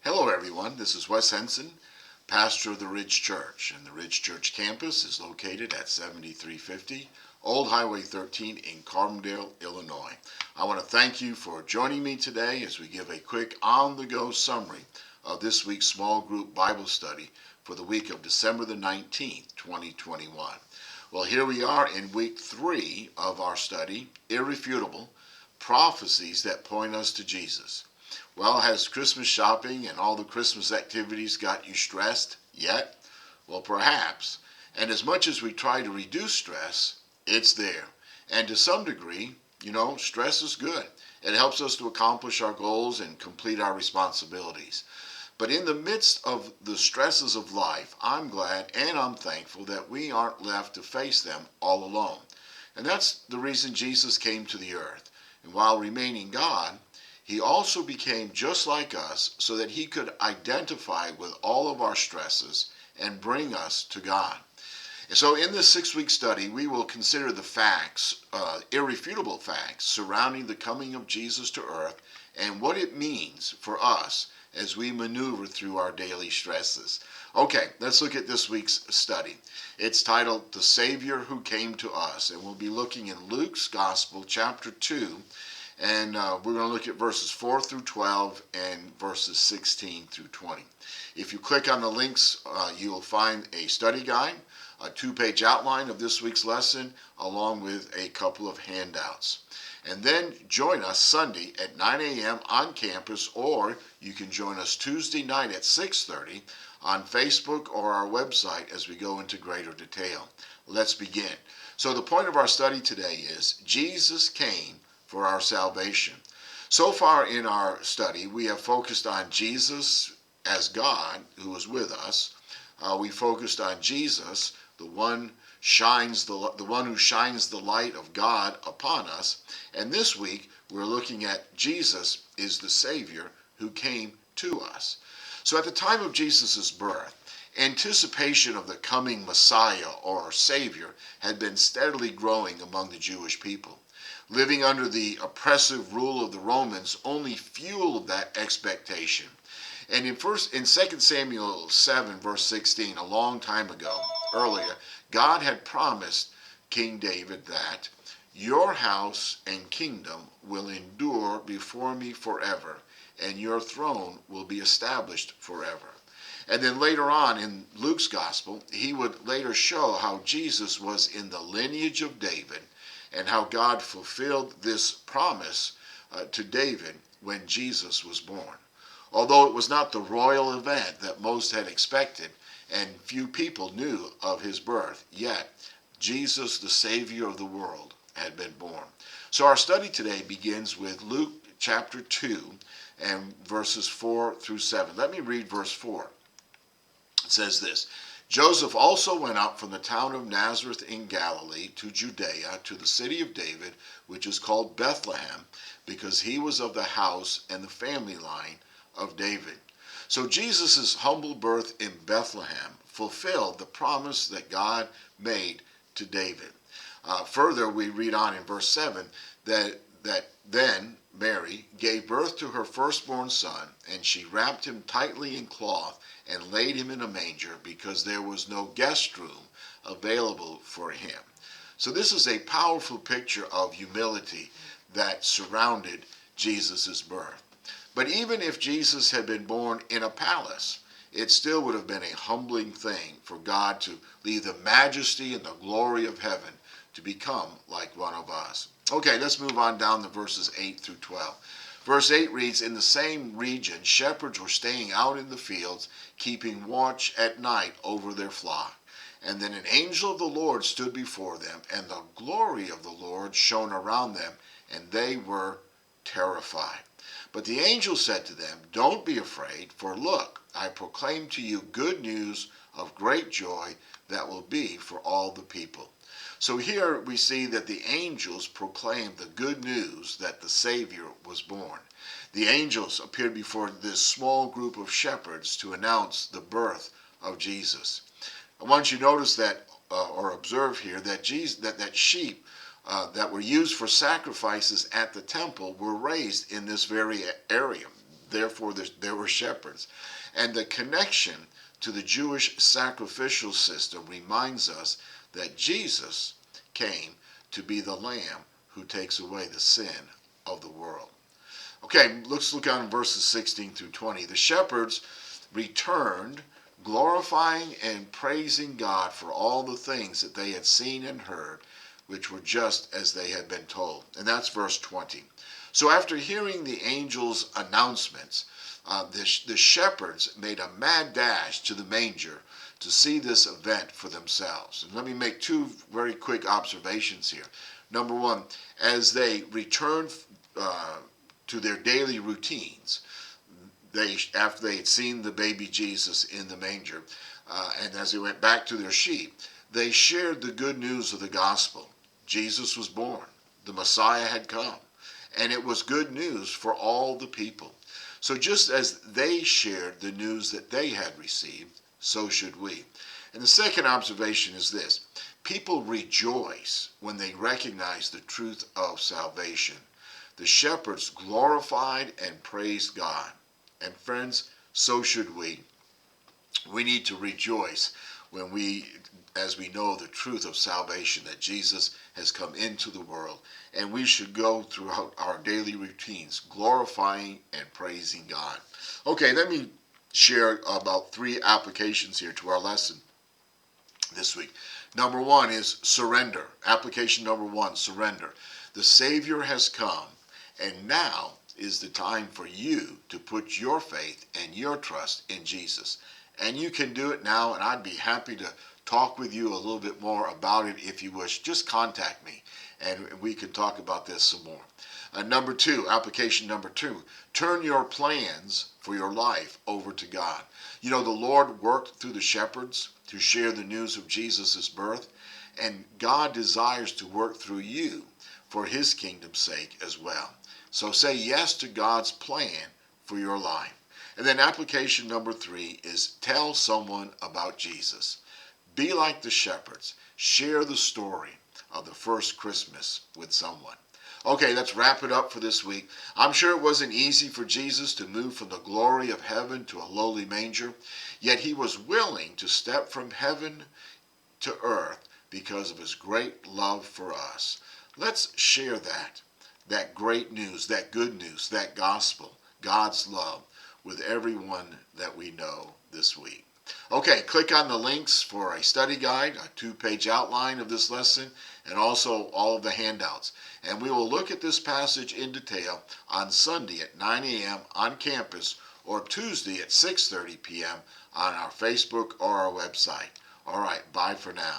Hello everyone, this is Wes Henson, pastor of the Ridge Church, and the Ridge Church campus is located at 7350 Old Highway 13 in Carbondale, Illinois. I want to thank you for joining me today as we give a quick on-the-go summary of this week's small group Bible study for the week of December the 19th, 2021. Well, here we are in week 3 of our study, Irrefutable, Prophecies that Point Us to Jesus. Well, has Christmas shopping and all the Christmas activities got you stressed yet? Well, perhaps. And as much as we try to reduce stress, it's there. And to some degree, stress is good. It helps us to accomplish our goals and complete our responsibilities. But in the midst of the stresses of life, I'm glad and I'm thankful that we aren't left to face them all alone. And that's the reason Jesus came to the earth. And while remaining God, he also became just like us so that he could identify with all of our stresses and bring us to God. And so in this 6-week study, we will consider the facts, irrefutable facts, surrounding the coming of Jesus to earth and what it means for us as we maneuver through our daily stresses. Okay, let's look at this week's study. It's titled, The Savior Who Came to Us, and we'll be looking in Luke's Gospel, chapter 2, and we're going to look at verses 4 through 12 and verses 16 through 20. If you click on the links, you will find a study guide, a 2-page outline of this week's lesson, along with a couple of handouts. And then join us Sunday at 9 a.m. on campus, or you can join us Tuesday night at 6:30 on Facebook or our website as we go into greater detail. Let's begin. So the point of our study today is Jesus came for our salvation. So far in our study, we have focused on Jesus as God who is with us. We focused on Jesus, the one who shines the light of God upon us. And this week, we're looking at Jesus is the Savior who came to us. So at the time of Jesus' birth, anticipation of the coming Messiah or Savior had been steadily growing among the Jewish people. Living under the oppressive rule of the Romans only fueled that expectation. And in 2 Samuel 7, verse 16, a long time ago, earlier, God had promised King David that your house and kingdom will endure before me forever, and your throne will be established forever. And then later on in Luke's gospel, he would later show how Jesus was in the lineage of David and how God fulfilled this promise to David when Jesus was born. Although it was not the royal event that most had expected, and few people knew of his birth, yet Jesus, the Savior of the world, had been born. So our study today begins with Luke chapter 2 and verses 4 through 7. Let me read verse 4. It says this, Joseph also went up from the town of Nazareth in Galilee to Judea, to the city of David, which is called Bethlehem, because he was of the house and the family line of David. So Jesus' humble birth in Bethlehem fulfilled the promise that God made to David. Further, we read on in verse 7 that then Mary gave birth to her firstborn son, and she wrapped him tightly in cloth and laid him in a manger because there was no guest room available for him. So this is a powerful picture of humility that surrounded Jesus' birth. But even if Jesus had been born in a palace, it still would have been a humbling thing for God to leave the majesty and the glory of heaven to become like one of us. Okay, let's move on down to verses 8 through 12. Verse 8 reads, In the same region, shepherds were staying out in the fields, keeping watch at night over their flock. And then an angel of the Lord stood before them, and the glory of the Lord shone around them, and they were terrified. But the angel said to them, Don't be afraid, for look, I proclaim to you good news of great joy that will be for all the people. So here we see that the angels proclaimed the good news that the Savior was born. The angels appeared before this small group of shepherds to announce the birth of Jesus. I want you to notice that, or observe here, that sheep that were used for sacrifices at the temple were raised in this very area. therefore there were shepherds. And the connection to the Jewish sacrificial system reminds us that Jesus came to be the Lamb who takes away the sin of the world. Okay, let's look on verses 16 through 20. The shepherds returned, glorifying and praising God for all the things that they had seen and heard, which were just as they had been told. And that's verse 20. So after hearing the angel's announcements, the shepherds made a mad dash to the manger to see this event for themselves. And let me make two very quick observations here. Number one, as they returned to their daily routines, after they had seen the baby Jesus in the manger, and as they went back to their sheep, they shared the good news of the gospel. Jesus was born. The Messiah had come. And it was good news for all the people. So just as they shared the news that they had received, so should we. And the second observation is this. People rejoice when they recognize the truth of salvation. The shepherds glorified and praised God. And friends, so should we. We need to rejoice as we know the truth of salvation, that Jesus has come into the world. And we should go throughout our daily routines glorifying and praising God. Okay, let me share about 3 applications here to our lesson this week. Number 1 is surrender. Application number 1, surrender. The Savior has come, and now is the time for you to put your faith and your trust in Jesus. And you can do it now, and I'd be happy to talk with you a little bit more about it if you wish. Just contact me, and we can talk about this some more. Number 2, application number 2, turn your plans for your life over to God. You know, the Lord worked through the shepherds to share the news of Jesus' birth, and God desires to work through you for his kingdom's sake as well. So say yes to God's plan for your life. And then application number 3 is tell someone about Jesus. Be like the shepherds. Share the story of the first Christmas with someone. Okay, let's wrap it up for this week. I'm sure it wasn't easy for Jesus to move from the glory of heaven to a lowly manger, yet he was willing to step from heaven to earth because of his great love for us. Let's share that great news, that good news, that gospel, God's love, with everyone that we know this week. Okay, click on the links for a study guide, a 2-page outline of this lesson, and also all of the handouts. And we will look at this passage in detail on Sunday at 9 a.m. on campus, or Tuesday at 6:30 p.m. on our Facebook or our website. All right, bye for now.